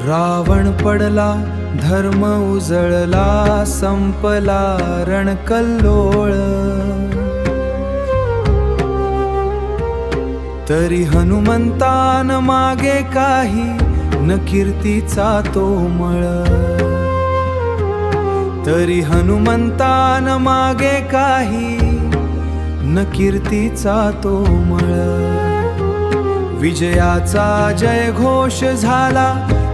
रावण पडला, धर्म उजळला, संपला रणकल्लोळ। तरी हनुमंतान मागे काही न कीर्तीचा तो मळ। तरी हनुमंतान मागे काही न कीर्तीचा तो मळ। विजयाचा जय घोष झाला,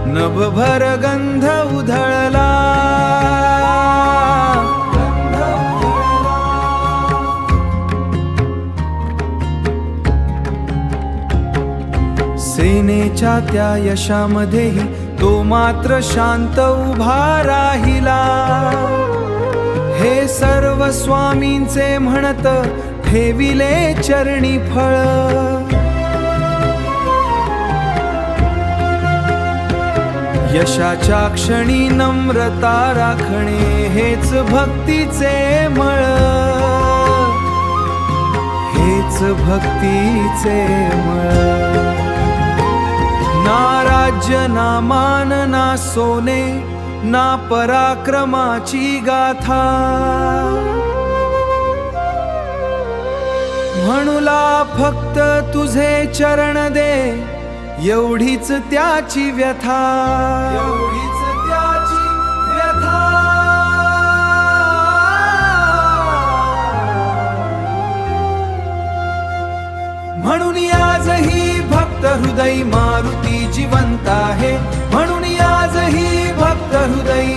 नभभर गंध उधळला। सेनेच्या त्या यशामध्येही तो मात्र शांत उभा राहिला। हे सर्व स्वामींचे म्हणत ठेविले चरणी फळ। यशाच्या क्षणी नम्रता राखणे हेच भक्तीचे मळ। हेच भक्तीचे मळ। ना राज्य ना मान ना सोने ना पराक्रमाची गाथा। म्हणूला फक्त तुझे चरण दे, एवढीच त्याची व्यथा। एवढीच त्याची व्यथा। म्हणून आजही भक्त हृदयी मारुती जिवंत आहे। म्हणून आजही भक्त हृदयी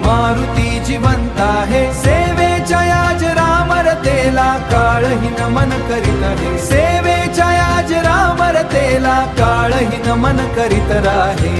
मारुती जिवंत आहे। सेवेच्या याज रामरतेला काळही नमन करीत आहे। सेवेच्या याज रामरतेला काळही नमन करीत राहे।